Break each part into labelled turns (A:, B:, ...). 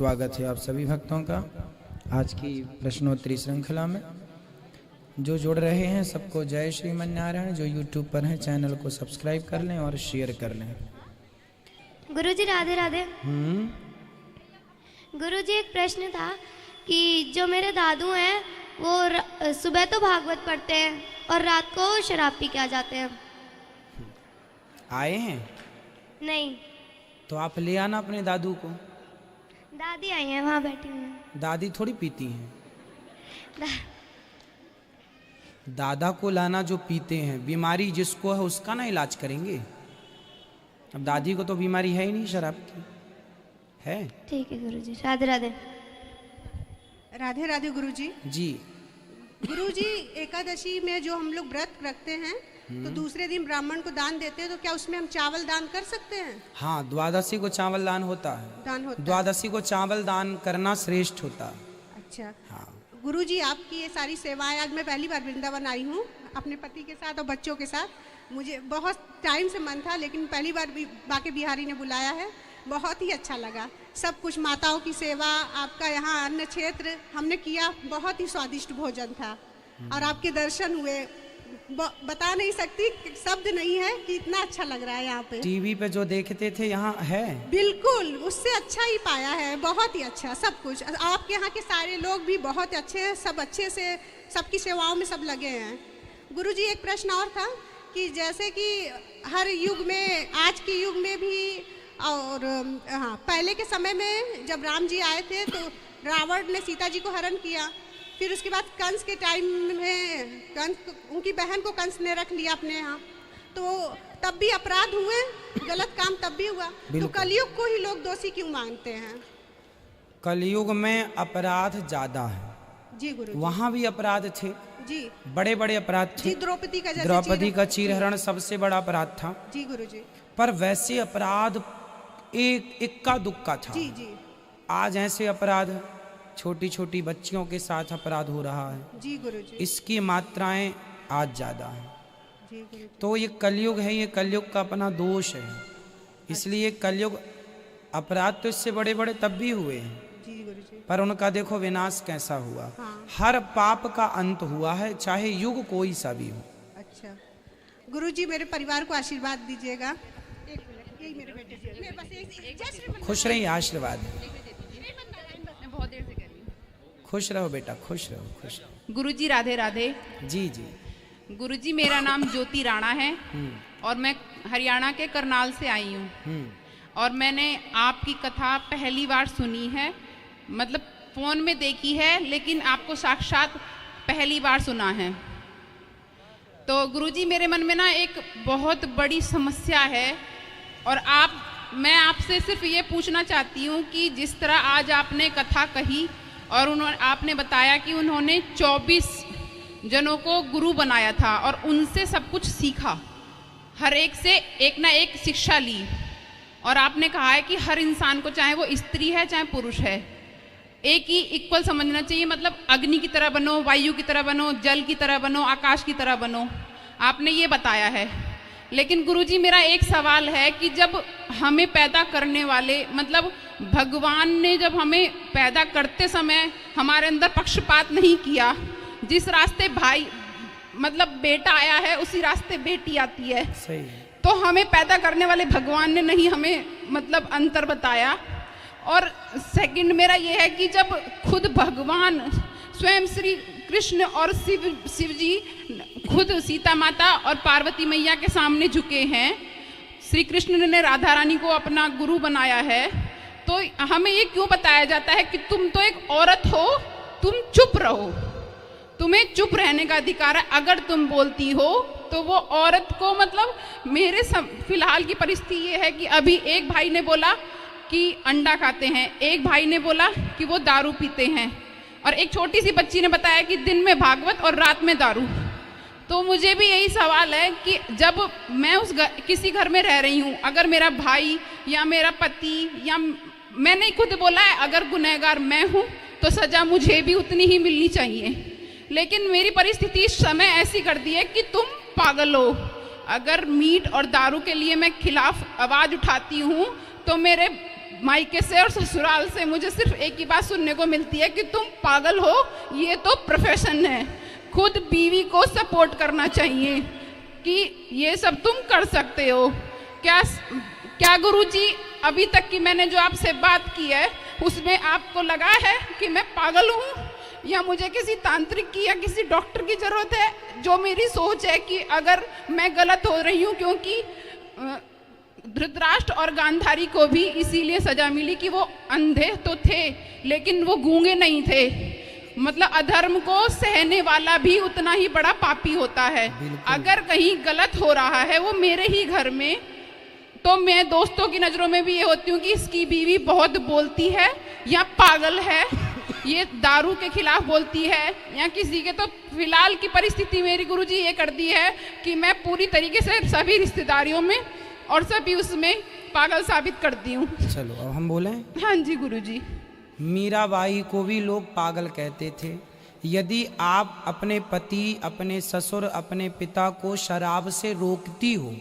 A: स्वागत है आप सभी भक्तों का आज की प्रश्नोत्तरी श्रृंखला में। जो जुड़ रहे हैं सबको जय श्रीमन नारायण। जो यूट्यूब पर हैं चैनल को सब्सक्राइब कर लें और शेयर कर लें।
B: गुरुजी राधे राधे। गुरुजी एक प्रश्न था कि जो मेरे दादू हैं वो सुबह तो भागवत पढ़ते हैं और रात को शराब पी के आ जाते हैं।
A: आए हैं?
B: नहीं।
A: तो आप ले आना अपने दादू को।
B: दादी आई हैं, वहाँ बैठी हुई हैं।
A: दादी थोड़ी पीती हैं। दादा को लाना जो पीते हैं। बीमारी जिसको है उसका ना इलाज करेंगे। अब दादी को तो बीमारी है ही नहीं शराब की, है?
B: ठीक है गुरुजी। राधे राधे।
C: राधे राधे गुरुजी।
A: जी
C: गुरुजी, एकादशी में जो हम लोग व्रत रखते हैं तो दूसरे दिन ब्राह्मण को दान देते हैं, तो क्या उसमें हम चावल दान कर सकते हैं?
A: हाँ, द्वादशी को चावल दान होता है।
C: दान होता
A: द्वादशी को चावल दान करना श्रेष्ठ होता है।
C: अच्छा।
A: हाँ
C: गुरुजी, आपकी ये सारी सेवाएं, आज मैं पहली बार वृंदावन आई हूँ अपने पति के साथ और बच्चों के साथ। मुझे बहुत टाइम से मन था, लेकिन पहली बार भी बाके बिहारी ने बुलाया है। बहुत ही अच्छा लगा। सब कुछ माताओं की सेवा, आपका यहाँ अन्न क्षेत्र हमने किया। बहुत ही स्वादिष्ट भोजन था और आपके दर्शन हुए। बता नहीं सकती, शब्द नहीं है कि इतना अच्छा लग रहा है यहाँ पे।
A: टीवी पे जो देखते थे यहाँ है,
C: बिल्कुल उससे अच्छा ही पाया है। बहुत ही अच्छा सब कुछ। आपके यहाँ के सारे लोग भी बहुत अच्छे हैं, सब अच्छे से सबकी सेवाओं में सब लगे हैं। गुरुजी, एक प्रश्न और था कि जैसे कि हर युग में, आज के युग में भी और हाँ, पहले के समय में जब राम जी आए थे तो रावण ने सीता जी को हरण किया। फिर उसके बाद कंस के टाइम में उनकी बहन को कंस ने रख लिया अपने यहाँ, तो तब भी अपराध हुए, गलत काम तब भी हुआ। तो कलयुग को ही लोग दोषी क्यों मानते हैं?
A: कलयुग में अपराध ज्यादा है।
C: जी गुरु।
A: वहाँ भी अपराध थे
C: जी,
A: बड़े बड़े अपराध थे। द्रौपदी का चीरहरण सबसे बड़ा अपराध था।
C: जी गुरु जी।
A: पर वैसे अपराध एक इक्का दुक्का था।
C: जी जी।
A: आज ऐसे अपराध छोटी छोटी बच्चियों के साथ अपराध हो रहा है।
C: जी गुरुजी।
A: इसकी मात्राएं आज ज्यादा है।
C: जी गुरुजी।
A: तो ये कलयुग है, ये कलयुग का अपना दोष है। इसलिए कलयुग अपराध तो इससे बड़े बड़े तब भी हुए हैं।
C: जी गुरुजी।
A: पर उनका देखो विनाश कैसा हुआ।
C: हाँ।
A: हर पाप का अंत हुआ है, चाहे युग कोई सा भी हो।
C: अच्छा गुरुजी, मेरे परिवार को आशीर्वाद दीजिएगा। एक मिनट, यही मेरे बेटे से बस
A: खुश रहिए, आशीर्वाद। खुश रहो बेटा, खुश रहो, खुश रहो।
D: गुरुजी राधे राधे।
A: जी जी।
D: गुरुजी, मेरा नाम ज्योति राणा है और मैं हरियाणा के करनाल से आई हूँ। और मैंने आपकी कथा पहली बार सुनी है, मतलब फोन में देखी है, लेकिन आपको साक्षात पहली बार सुना है। तो गुरुजी, मेरे मन में ना एक बहुत बड़ी समस्या है और मैं आपसे सिर्फ ये पूछना चाहती हूँ कि जिस तरह आज आपने कथा कही और आपने बताया कि उन्होंने 24 जनों को गुरु बनाया था और उनसे सब कुछ सीखा, हर एक से एक ना एक शिक्षा ली। और आपने कहा है कि हर इंसान को, चाहे वो स्त्री है चाहे पुरुष है, एक ही इक्वल समझना चाहिए। मतलब अग्नि की तरह बनो, वायु की तरह बनो, जल की तरह बनो, आकाश की तरह बनो, आपने ये बताया है। लेकिन गुरुजी, मेरा एक सवाल है कि जब हमें पैदा करने वाले, मतलब भगवान ने जब हमें पैदा करते समय हमारे अंदर पक्षपात नहीं किया, जिस रास्ते भाई मतलब बेटा आया है उसी रास्ते बेटी आती है।
A: सही है।
D: तो हमें पैदा करने वाले भगवान ने नहीं हमें मतलब अंतर बताया। और सेकंड मेरा ये है कि जब खुद भगवान स्वयं श्री कृष्ण और शिव जी खुद सीता माता और पार्वती मैया के सामने झुके हैं, श्री कृष्ण ने राधा रानी को अपना गुरु बनाया है, तो हमें ये क्यों बताया जाता है कि तुम तो एक औरत हो, तुम चुप रहो, तुम्हें चुप रहने का अधिकार है। अगर तुम बोलती हो तो वो औरत को, मतलब मेरे फिलहाल की परिस्थिति ये है कि अभी एक भाई ने बोला कि अंडा खाते हैं, एक भाई ने बोला कि वो दारू पीते हैं, और एक छोटी सी बच्ची ने बताया कि दिन में भागवत और रात में दारू। तो मुझे भी यही सवाल है कि जब मैं किसी घर में रह रही हूँ, अगर मेरा भाई या मेरा पति या मैंने खुद बोला है, अगर गुनहगार मैं हूँ तो सजा मुझे भी उतनी ही मिलनी चाहिए। लेकिन मेरी परिस्थिति इस समय ऐसी कर दी है कि तुम पागल हो। अगर मीट और दारू के लिए मैं खिलाफ आवाज़ उठाती हूँ तो मेरे मायके से और ससुराल से मुझे सिर्फ एक ही बात सुनने को मिलती है कि तुम पागल हो, ये तो प्रोफेशन है। खुद बीवी को सपोर्ट करना चाहिए कि ये सब तुम कर सकते हो। क्या गुरुजी अभी तक की मैंने जो आपसे बात की है उसमें आपको लगा है कि मैं पागल हूँ, या मुझे किसी तांत्रिक की या किसी डॉक्टर की जरूरत है? जो मेरी सोच है कि अगर मैं गलत हो रही हूँ, क्योंकि धृतराष्ट्र और गांधारी को भी इसीलिए सजा मिली कि वो अंधे तो थे लेकिन वो गूंगे नहीं थे। मतलब अधर्म को सहने वाला भी उतना ही बड़ा पापी होता है। अगर कहीं गलत हो रहा है वो मेरे ही घर में, तो मैं दोस्तों की नजरों में भी ये होती हूँ कि इसकी बीवी बहुत बोलती है या पागल है, ये दारू के खिलाफ बोलती है या किसी के। तो फिलहाल की परिस्थिति मेरी गुरुजी ये कर दी है कि मैं पूरी तरीके से सभी रिश्तेदारियों में और सभी उसमें पागल साबित करती हूँ।
A: चलो अब हम बोलें।
D: हाँ जी गुरुजी।
A: मीराबाई को भी लोग पागल कहते थे। यदि आप अपने पति, अपने ससुर, अपने पिता को शराब से रोकती हो,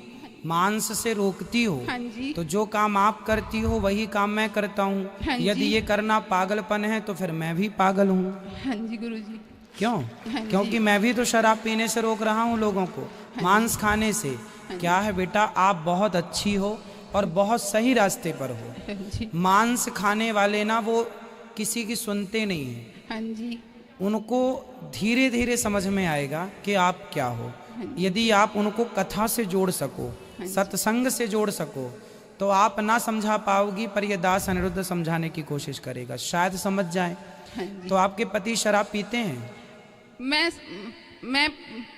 A: मांस से रोकती हो,
D: हाँ जी।
A: तो जो काम आप करती हो वही काम मैं करता हूँ।
D: हाँ
A: यदि ये करना पागलपन है तो फिर मैं भी पागल हूँ।
D: हाँ जी गुरुजी।
A: क्यों?
D: हाँ
A: क्योंकि मैं भी तो शराब पीने से रोक रहा हूँ लोगों को, मांस खाने से। क्या है बेटा, आप बहुत अच्छी हो और बहुत सही रास्ते पर हो।
D: हाँ जी।
A: मांस खाने वाले ना वो किसी की सुनते नहीं हैं।
D: हाँ जी।
A: उनको धीरे धीरे समझ में आएगा कि आप क्या हो। यदि आप उनको कथा से जोड़ सको, सत्संग से जोड़ सको, तो आप ना समझा पाओगी, पर ये दास अनिरुद्ध समझाने की कोशिश करेगा, शायद समझ जाए। तो आपके पति शराब पीते हैं?
D: मैं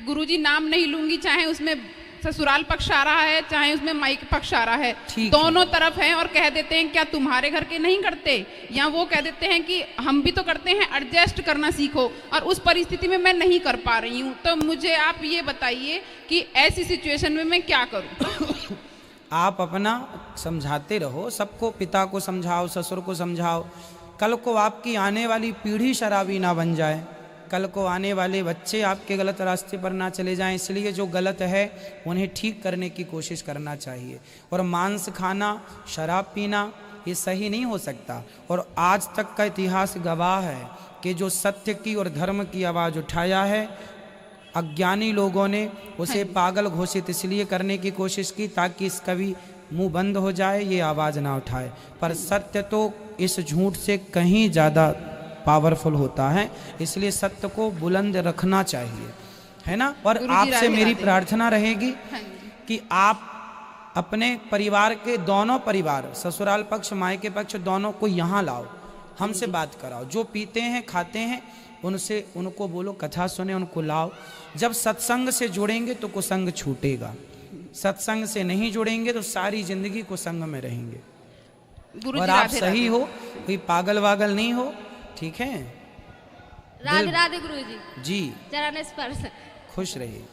D: गुरुजी नाम नहीं लूंगी, चाहे उसमें ससुराल पक्ष आ रहा है चाहे उसमें मायके पक्ष आ रहा है, दोनों तरफ हैं, और कह देते हैं क्या तुम्हारे घर के नहीं करते, या वो कह देते हैं कि हम भी तो करते हैं, एडजस्ट करना सीखो। और उस परिस्थिति में मैं नहीं कर पा रही हूँ, तो मुझे आप ये बताइए कि ऐसी सिचुएशन में मैं क्या करूँ?
A: आप अपना समझाते रहो सबको, पिता को समझाओ, ससुर को समझाओ। कल को आपकी आने वाली पीढ़ी शराबी ना बन जाए, कल को आने वाले बच्चे आपके गलत रास्ते पर ना चले जाएं। इसलिए जो गलत है उन्हें ठीक करने की कोशिश करना चाहिए। और मांस खाना, शराब पीना ये सही नहीं हो सकता। और आज तक का इतिहास गवाह है कि जो सत्य की और धर्म की आवाज़ उठाया है, अज्ञानी लोगों ने उसे पागल घोषित इसलिए करने की कोशिश की ताकि इसका भी मुंह बंद हो जाए, ये आवाज़ ना उठाए। पर सत्य तो इस झूठ से कहीं ज़्यादा पावरफुल होता है, इसलिए सत्य को बुलंद रखना चाहिए, है ना। और आपसे मेरी प्रार्थना रहेगी कि आप अपने परिवार के दोनों परिवार, ससुराल पक्ष, मायके पक्ष, दोनों को यहाँ लाओ, हमसे बात कराओ। जो पीते हैं, खाते हैं, उनसे उनको बोलो कथा सुने, उनको लाओ। जब सत्संग से जुड़ेंगे तो कुसंग छूटेगा, सत्संग से नहीं जुड़ेंगे तो सारी जिंदगी कुसंग में रहेंगे। और आप सही हो, कोई पागल वागल नहीं हो, ठीक है।
E: राधे राधे गुरुजी
A: जी,
E: चरण स्पर्श।
A: खुश रहिए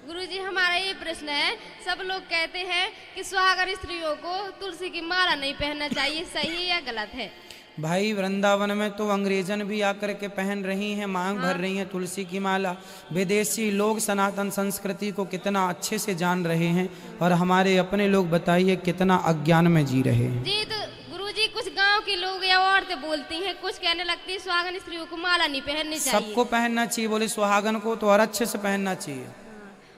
E: गुरुजी। हमारा ये प्रश्न है, सब लोग कहते हैं कि सुहागन स्त्रियों को तुलसी की माला नहीं पहनना चाहिए, सही या गलत है?
A: भाई, वृंदावन में तो अंग्रेजन भी आकर के पहन रही हैं, मांग भर रही हैं तुलसी की माला। विदेशी लोग सनातन संस्कृति को कितना अच्छे से जान रहे हैं, और हमारे अपने लोग बताइए कितना अज्ञान में जी रहे हैं।
E: जी, तो गुरुजी कुछ गांव के लोग या औरतें बोलती हैं, कुछ कहने लगती है सुहागन स्त्रियों को माला नहीं पहननी चाहिए।
A: सबको पहनना चाहिए, बोले सुहागन को तो और अच्छे से पहनना चाहिए।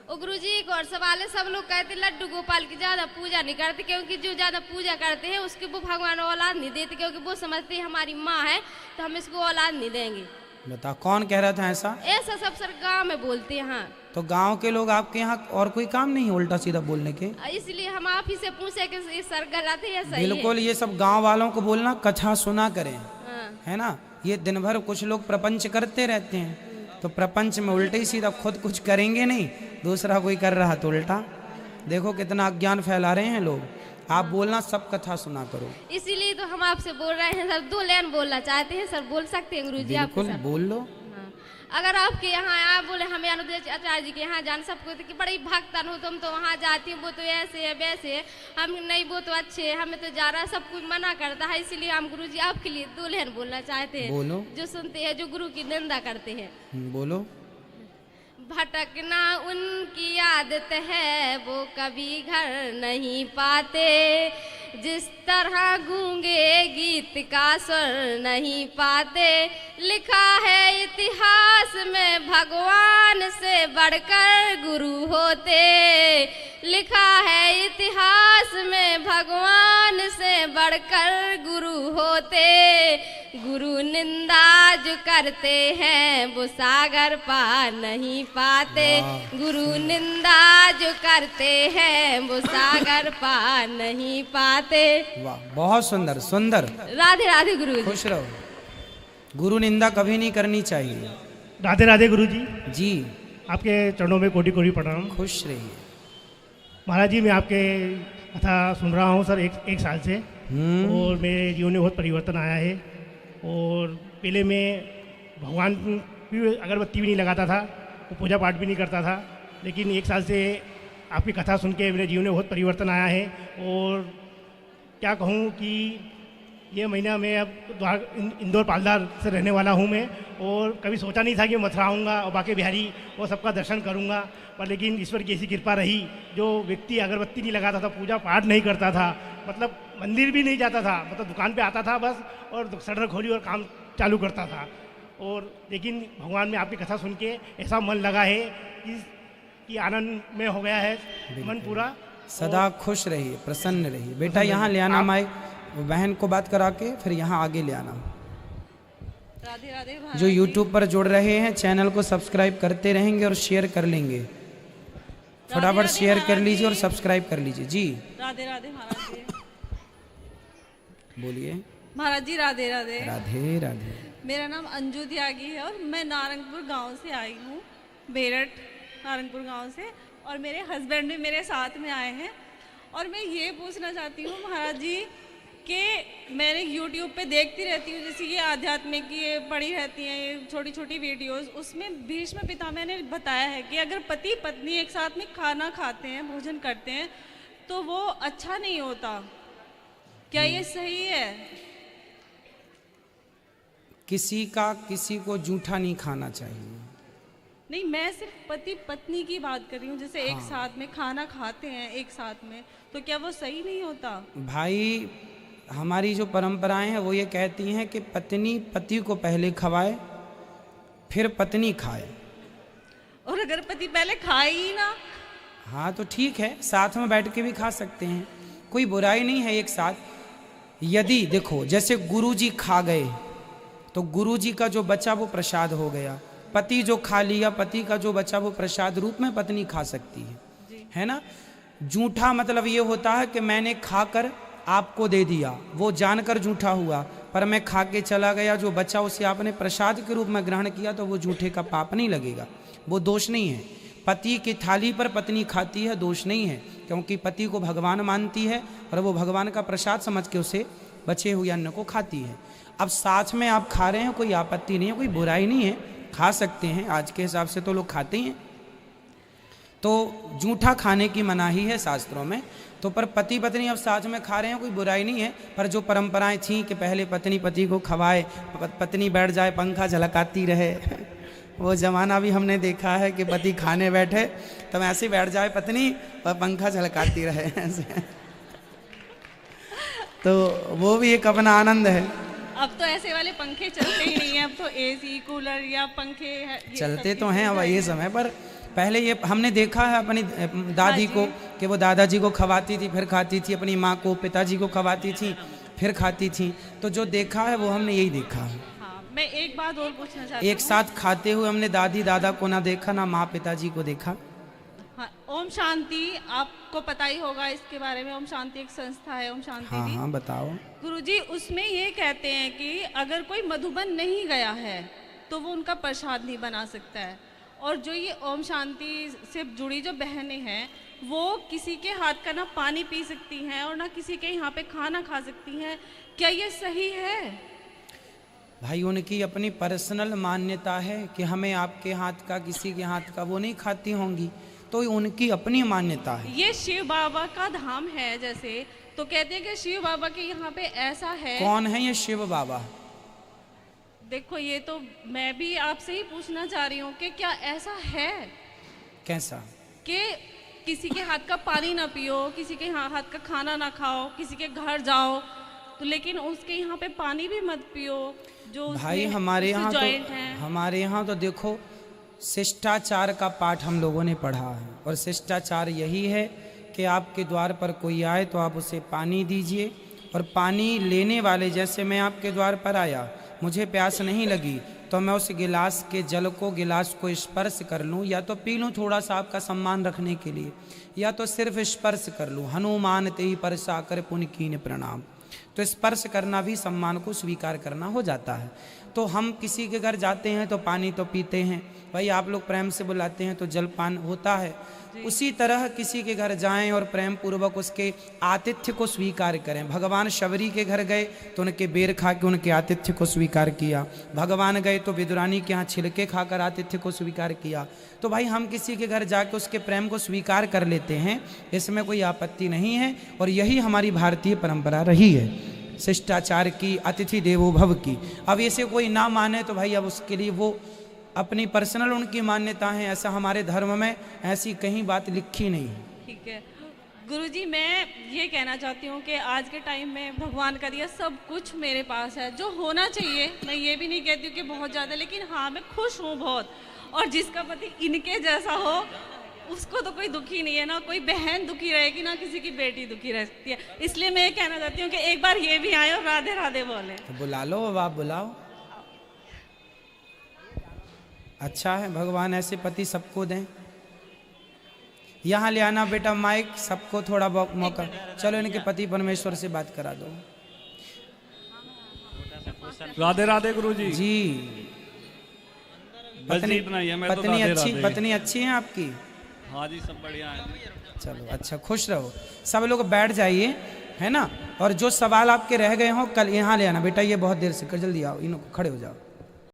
E: और गुरुजी एक और सवाल है, सब लोग कहते हैं लड्डू गोपाल की ज्यादा पूजा नहीं करते, क्योंकि जो ज्यादा पूजा करते हैं उसके वो भगवान औलाद नहीं देते, क्योंकि वो समझते हैं हमारी माँ है तो हम इसको औलाद नहीं देंगे।
A: बता, कौन कह रहा था ऐसा?
E: ऐसा सब सर गाँव में बोलते हैं। हाँ,
A: तो गांव के लोग, आपके यहाँ और कोई काम नहीं है उल्टा सीधा बोलने के?
E: इसलिए हम आप ही से पूछे कि ये सर गलत है या सही है?
A: बिल्कुल, ये सब गांव वालों को बोलना, कथा सुना करें,
E: हाँ।
A: है ना। ये दिन भर कुछ लोग प्रपंच करते रहते हैं, तो प्रपंच में उल्टे ही सीधा खुद कुछ करेंगे नहीं, दूसरा कोई कर रहा तो उल्टा। देखो कितना अज्ञान फैला रहे हैं लोग। आप बोलना, सब कथा सुना करो।
E: इसीलिए तो हम आपसे बोल रहे हैं सर, 2 लाइन बोलना चाहते हैं सर, बोल सकते हैं गुरुजी?
A: बिल्कुल बोल लो।
E: हाँ। अगर आपके यहाँ आप बोले हमें अनुदेश आचार्य जी के यहाँ जान, सबको कि बड़ी भक्तन हो तुम, तो वहाँ जाती हो, वो तो ऐसे है वैसे है, हम नहीं, वो तो अच्छे है, हमें तो जा रहा है, सब कुछ मना करता है। इसीलिए हम गुरुजी आपके लिए 2 लाइन बोलना चाहते हैं।
A: बोलो।
E: जो सुनते हैं, जो गुरु की निंदा करते हैं।
A: बोलो।
E: भटकना उनकी आदत है, वो कभी घर नहीं पाते, जिस तरह गूंगे गीत का स्वर नहीं पाते। लिखा है इतिहास में भगवान से बढ़कर गुरु होते। लिखा है इतिहास में भगवान से बढ़कर गुरु होते। गुरु निंदा जो करते हैं वो सागर पार नहीं पाते। गुरु निंदा जो करते हैं वो सागर पार नहीं पाते।
A: वाह, बहुत सुंदर सुंदर।
E: राधे राधे गुरु जी।
A: खुश रहो। गुरु निंदा कभी नहीं करनी चाहिए।
F: राधे राधे गुरु जी।
A: जी,
F: आपके चरणों में कोटि कोटि प्रणाम।
A: खुश रहिए।
F: महाराज जी, मैं आपके कथा सुन रहा हूँ सर एक साल से, और मेरे जीवन में बहुत परिवर्तन आया है। और पहले मैं भगवान भी अगरबत्ती भी नहीं लगाता था, वो पूजा पाठ भी नहीं करता था, लेकिन एक साल से आपकी कथा सुन के मेरे जीवन में बहुत परिवर्तन आया है। और क्या कहूँ कि ये महीना मैं अब इंदौर पालदार से रहने वाला हूँ मैं, और कभी सोचा नहीं था कि मथुरा आऊँगा और बाके बिहारी वो सबका दर्शन करूँगा, पर लेकिन ईश्वर की ऐसी कृपा रही। जो व्यक्ति अगरबत्ती नहीं लगाता था, पूजा पाठ नहीं करता था, मतलब मंदिर भी नहीं जाता था, मतलब दुकान पे आता था बस और शटर खोली और काम चालू करता था, और लेकिन भगवान में आपकी कथा सुन के ऐसा मन लगा है कि आनंद में हो गया है मन पूरा।
A: सदा खुश रहिए, प्रसन्न रहिए। बेटा यहाँ ले आना माइक, बहन को बात करा के फिर यहाँ आगे ले आना।
G: राधे राधे।
A: जो YouTube पर जुड़ रहे हैं चैनल को सब्सक्राइब करते रहेंगे और शेयर कर लेंगे। फटाफट शेयर कर लीजिए और सब्सक्राइब कर लीजिए। जी
G: राधे राधे महाराज जी।
A: बोलिए।
G: महाराज जी राधे राधे।
A: राधे राधे।
G: मेरा नाम अंजू त्यागी है और मैं नारंगपुर गांव से आई हूँ, बेरठ नारंगपुर गांव से, और मेरे हस्बैंड भी मेरे साथ में आए हैं। और मैं ये पूछना चाहती हूँ महाराज जी कि मैंने YouTube पे देखती रहती हूँ, जैसे ये आध्यात्मिक ये पड़ी रहती हैं ये छोटी छोटी वीडियोस, उसमें भीष्म पितामह ने बताया है कि अगर पति पत्नी एक साथ में खाना खाते हैं, भोजन करते हैं, तो वो अच्छा नहीं होता। क्या ये सही है?
A: किसी को जूठा नहीं खाना चाहिए।
G: नहीं, मैं सिर्फ पति पत्नी की बात कर रही हूँ, जैसे एक साथ में खाना खाते हैं एक साथ में, तो क्या वो सही नहीं होता?
A: भाई, हमारी जो परंपराएं हैं वो ये कहती हैं कि पत्नी पति को पहले खवाए फिर पत्नी खाए।
G: और अगर पति पहले खाए ही ना?
A: हाँ तो ठीक है, साथ में बैठ के भी खा सकते हैं, कोई बुराई नहीं है एक साथ। यदि देखो जैसे गुरुजी खा गए तो गुरुजी का जो बचा वो प्रसाद हो गया, पति जो खा लिया पति का जो बचा वो प्रसाद रूप में पत्नी खा सकती है ना। जूठा मतलब ये होता है कि मैंने खाकर आपको दे दिया, वो जानकर जूठा हुआ, पर मैं खा के चला गया, जो बचा उसे आपने प्रसाद के रूप में ग्रहण किया, तो वो जूठे का पाप नहीं लगेगा, वो दोष नहीं है। पति की थाली पर पत्नी खाती है, दोष नहीं है, क्योंकि पति को भगवान मानती है और वो भगवान का प्रसाद समझ के उसे बचे हुए अन्न को खाती है। अब साथ में आप खा रहे हैं, कोई आपत्ति नहीं है, कोई बुराई नहीं है, खा सकते हैं, आज के हिसाब से तो लोग खाते हैं। तो जूठा खाने की मनाही है शास्त्रों में, तो पर पति पत्नी अब साथ में खा रहे हैं, कोई बुराई नहीं है। पर जो परंपराएं थीं कि पहले पत्नी पति को खवाए, पत्नी बैठ जाए पंखा झलकाती रहे वो ज़माना भी हमने देखा है कि पति खाने बैठे तब ऐसे बैठ जाए पत्नी और पंखा झलकाती रहे ऐसे तो वो भी एक अपना आनंद है।
G: अब तो ऐसे वाले पंखे चलते ही नहीं है, अब तो एसी कूलर या पंखे
A: चलते तो हैं अब ये समय पर। पहले ये हमने देखा है अपनी दादी को कि वो दादाजी को खवाती थी फिर खाती थी, अपनी माँ को पिताजी को खवाती थी फिर खाती थी, तो जो देखा है वो हमने यही देखा है।
G: हाँ, मैं एक बात और पूछना चाहती हूँ।
A: एक साथ खाते हुए हमने दादी दादा को ना देखा, ना माँ पिताजी को देखा।
G: हाँ, ओम शांति आपको पता ही होगा इसके बारे में, ओम शांति एक संस्था है, ओम शांति
A: हाँ हाँ बताओ।
G: गुरुजी उसमें ये कहते हैं कि अगर कोई मधुबन नहीं गया है तो वो उनका प्रसाद नहीं बना सकता है, और जो ये ओम शांति से जुड़ी जो बहनें हैं वो किसी के हाथ का ना पानी पी सकती हैं और ना किसी के यहाँ पे खाना खा सकती हैं, क्या ये सही है?
A: भाई उनकी अपनी पर्सनल मान्यता है कि हमें आपके हाथ का किसी के हाथ का वो नहीं खाती होंगी, तो उनकी अपनी मान्यता है।
G: ये शिव बाबा का धाम है जैसे, तो कहते हैं कि शिव बाबा के यहाँ पे ऐसा है।
A: कौन है ये शिव बाबा?
G: देखो ये तो मैं भी आपसे ही पूछना चाह रही हूँ कि क्या ऐसा है?
A: कैसा?
G: कि किसी के हाथ का पानी ना पियो, किसी के हाथ का खाना ना खाओ, किसी के घर जाओ तो लेकिन उसके यहाँ पे पानी भी मत पियो जो
A: भाई हमारे यहाँ तो देखो शिष्टाचार का पाठ हम लोगों ने पढ़ा है, और शिष्टाचार यही है कि आपके द्वार पर कोई आए तो आप उसे पानी दीजिए, और पानी लेने वाले, जैसे मैं आपके द्वार पर आया, मुझे प्यास नहीं लगी तो मैं उस गिलास के जल को, गिलास को स्पर्श कर लूं, या तो पी लूं थोड़ा सा आपका सम्मान रखने के लिए, या तो सिर्फ स्पर्श कर लूं। हनुमान ते ही परसा कर पुन कीन प्रणाम। तो स्पर्श करना भी सम्मान को स्वीकार करना हो जाता है। तो हम किसी के घर जाते हैं तो पानी तो पीते हैं, भाई आप लोग प्रेम से बुलाते हैं तो जलपान होता है। उसी तरह किसी के घर जाएं और प्रेम पूर्वक उसके आतिथ्य को स्वीकार करें। भगवान शबरी के घर गए तो उनके बेर खा के उनके आतिथ्य को स्वीकार किया, भगवान गए तो विदुरानी के यहाँ छिलके खाकर आतिथ्य को स्वीकार किया। तो भाई हम किसी के घर जाके उसके प्रेम को स्वीकार कर लेते हैं, इसमें कोई आपत्ति नहीं है, और यही हमारी भारतीय परंपरा रही है शिष्टाचार की, अतिथि देवो भव की। अब इसे कोई ना माने तो भाई अब उसके लिए वो अपनी पर्सनल उनकी मान्यता है, ऐसा हमारे धर्म में ऐसी कहीं बात लिखी नहीं है।
G: ठीक है गुरुजी, मैं ये कहना चाहती हूँ कि आज के टाइम में भगवान का दिया सब कुछ मेरे पास है जो होना चाहिए। मैं ये भी नहीं कहती हूँ कि बहुत ज़्यादा, लेकिन हाँ मैं खुश हूँ बहुत। और जिसका पति इनके जैसा हो उसको तो कोई दुखी नहीं है, ना कोई बहन दुखी रहेगी ना किसी की बेटी दुखी रह सकती है। इसलिए मैं ये कहना चाहती हूँ कि एक बार ये भी आए और राधे राधे बोले।
A: तो बुला लो, अब आप बुलाओ। अच्छा है, भगवान ऐसे पति सबको दें। यहाँ ले आना बेटा माइक, सबको थोड़ा बहुत मौका। चलो इनके पति परमेश्वर से बात करा दो।
H: राधे राधे गुरुजी
A: जी।
H: पत्नी इतना ही है, मैं तो
A: पत्नी
H: राधे
A: अच्छी,
H: राधे।
A: पत्नी अच्छी है आपकी?
H: हाँ जी सब बढ़िया है।
A: चलो अच्छा, खुश रहो। सब लोग बैठ जाइए, है ना। और जो सवाल आपके रह गए हों कल यहाँ ले आना बेटा, ये बहुत देर से कर, जल्दी आओ, इनको खड़े हो जाओ।